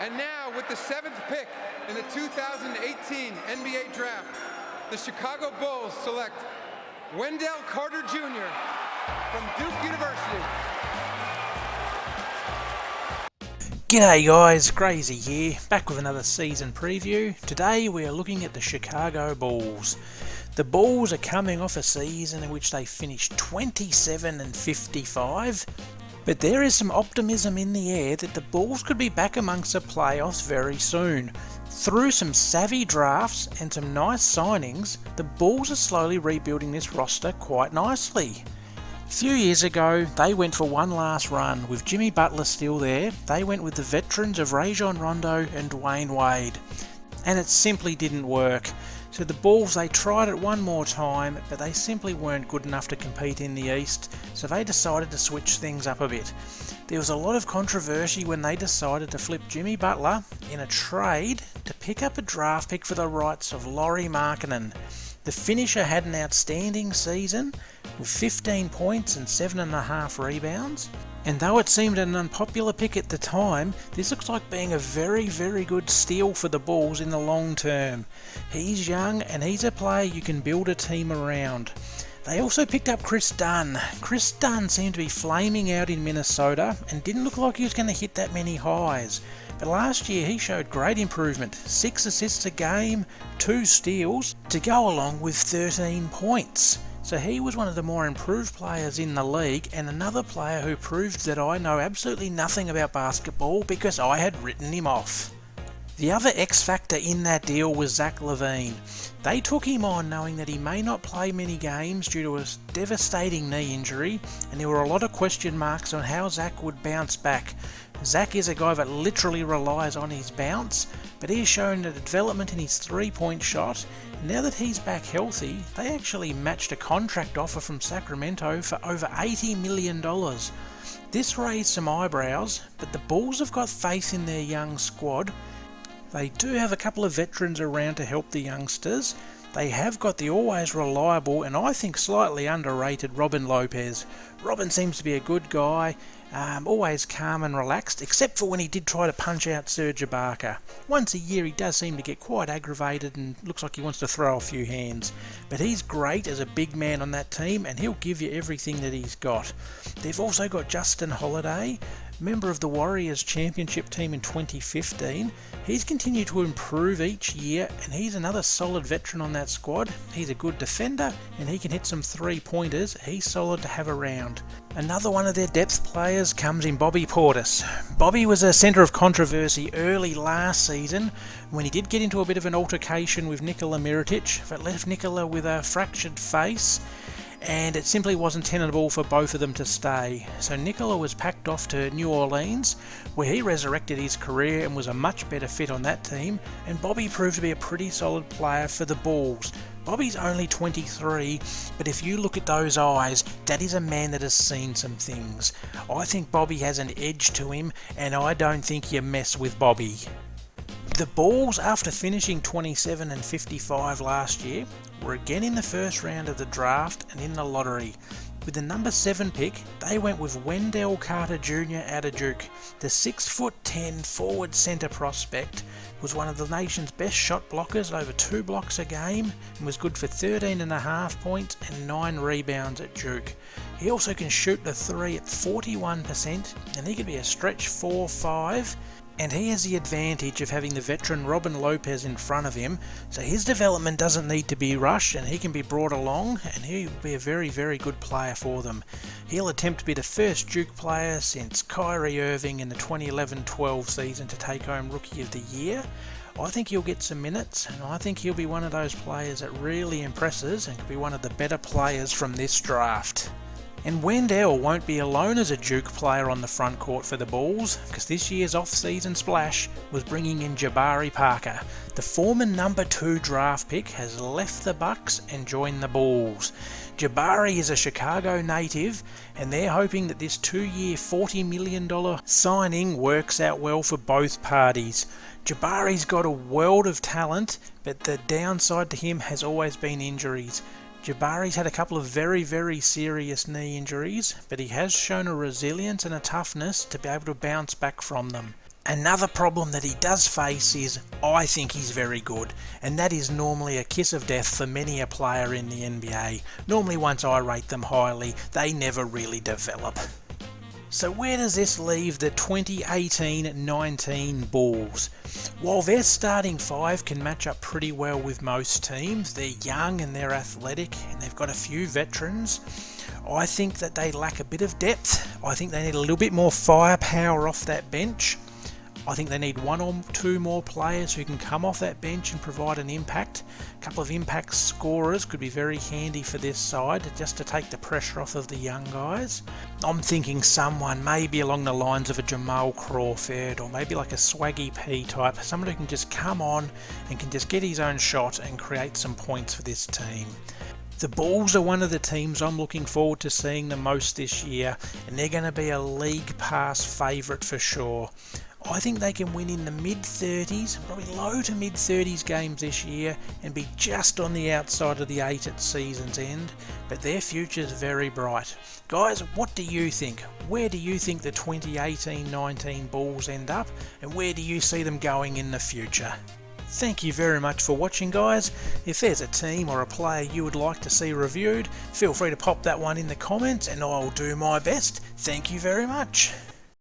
And now, with the 7th pick in the 2018 NBA Draft, the Chicago Bulls select Wendell Carter Jr. from Duke University. G'day guys, Crazy here, back with another season preview. Today we are looking at the Chicago Bulls. The Bulls are coming off a season in which they finished 27-55. But there is some optimism in the air that the Bulls could be back amongst the playoffs very soon. Through some savvy drafts and some nice signings, the Bulls are slowly rebuilding this roster quite nicely. A few years ago, they went for one last run. With Jimmy Butler still there, they went with the veterans of Rajon Rondo and Dwayne Wade. And it simply didn't work. So the Bulls, they tried it one more time, but they simply weren't good enough to compete in the East, so they decided to switch things up a bit. There was a lot of controversy when they decided to flip Jimmy Butler in a trade to pick up a draft pick for the rights of Lauri Markkanen. The finisher had an outstanding season with 15 points and 7.5 rebounds. And though it seemed an unpopular pick at the time, this looks like being a very, very good steal for the Bulls in the long term. He's young and he's a player you can build a team around. They also picked up Kris Dunn. Kris Dunn seemed to be flaming out in Minnesota and didn't look like he was going to hit that many highs. But last year he showed great improvement. 6 assists a game, 2 steals, to go along with 13 points. So he was one of the more improved players in the league, and another player who proved that I know absolutely nothing about basketball because I had written him off. The other X factor in that deal was Zach Lavine. They took him on knowing that he may not play many games due to a devastating knee injury, and there were a lot of question marks on how Zach would bounce back. Zach is a guy that literally relies on his bounce, but he has shown a development in his 3-point shot. Now that he's back healthy, they actually matched a contract offer from Sacramento for over $80 million. This raised some eyebrows, but the Bulls have got faith in their young squad. They do have a couple of veterans around to help the youngsters. They have got the always reliable and I think slightly underrated Robin Lopez. Robin seems to be a good guy, always calm and relaxed, except for when he did try to punch out Serge Ibaka. Once a year he does seem to get quite aggravated and looks like he wants to throw a few hands. But he's great as a big man on that team and he'll give you everything that he's got. They've also got Justin Holiday, member of the Warriors championship team in 2015. He's continued to improve each year and he's another solid veteran on that squad. He's a good defender and he can hit some 3-pointers. He's solid to have around. Another one of their depth players comes in Bobby Portis. Bobby was a centre of controversy early last season when he did get into a bit of an altercation with Nikola Mirotic that left Nikola with a fractured face, and it simply wasn't tenable for both of them to stay. So Nikola was packed off to New Orleans, where he resurrected his career and was a much better fit on that team, and Bobby proved to be a pretty solid player for the Bulls. Bobby's only 23, but if you look at those eyes, that is a man that has seen some things. I think Bobby has an edge to him, and I don't think you mess with Bobby. The Bulls, after finishing 27-55 last year, were again in the first round of the draft and in the lottery. With the number 7 pick, they went with Wendell Carter Jr. out of Duke. The 6'10" forward centre prospect was one of the nation's best shot blockers, over 2 blocks a game, and was good for 13.5 points and 9 rebounds at Duke. He also can shoot the 3 at 41%, and he could be a stretch 4-5. And he has the advantage of having the veteran Robin Lopez in front of him, so his development doesn't need to be rushed and he can be brought along, and he will be a very, very good player for them. He'll attempt to be the first Duke player since Kyrie Irving in the 2011-12 season to take home Rookie of the Year. I think he'll get some minutes, and I think he'll be one of those players that really impresses and could be one of the better players from this draft. And Wendell won't be alone as a Duke player on the front court for the Bulls, because this year's off-season splash was bringing in Jabari Parker. The former number 2 draft pick has left the Bucks and joined the Bulls. Jabari is a Chicago native, and they're hoping that this 2-year $40 million signing works out well for both parties. Jabari's got a world of talent, but the downside to him has always been injuries. Jabari's had a couple of very, very serious knee injuries, but he has shown a resilience and a toughness to be able to bounce back from them. Another problem that he does face is, I think he's very good, and that is normally a kiss of death for many a player in the NBA. Normally once I rate them highly, they never really develop. So where does this leave the 2018-19 Bulls? While their starting five can match up pretty well with most teams, they're young and they're athletic and they've got a few veterans, I think that they lack a bit of depth. I think they need a little bit more firepower off that bench. I think they need one or two more players who can come off that bench and provide an impact. A couple of impact scorers could be very handy for this side, just to take the pressure off of the young guys. I'm thinking someone maybe along the lines of a Jamal Crawford, or maybe like a Swaggy P type, someone who can just come on and can just get his own shot and create some points for this team. The Bulls are one of the teams I'm looking forward to seeing the most this year, and they're going to be a league pass favourite for sure. I think they can win in the mid-30s, probably low to mid-30s games this year, and be just on the outside of the 8 at season's end, but their future's very bright. Guys, what do you think? Where do you think the 2018-19 Bulls end up, and where do you see them going in the future? Thank you very much for watching, guys. If there's a team or a player you would like to see reviewed, feel free to pop that one in the comments and I'll do my best. Thank you very much.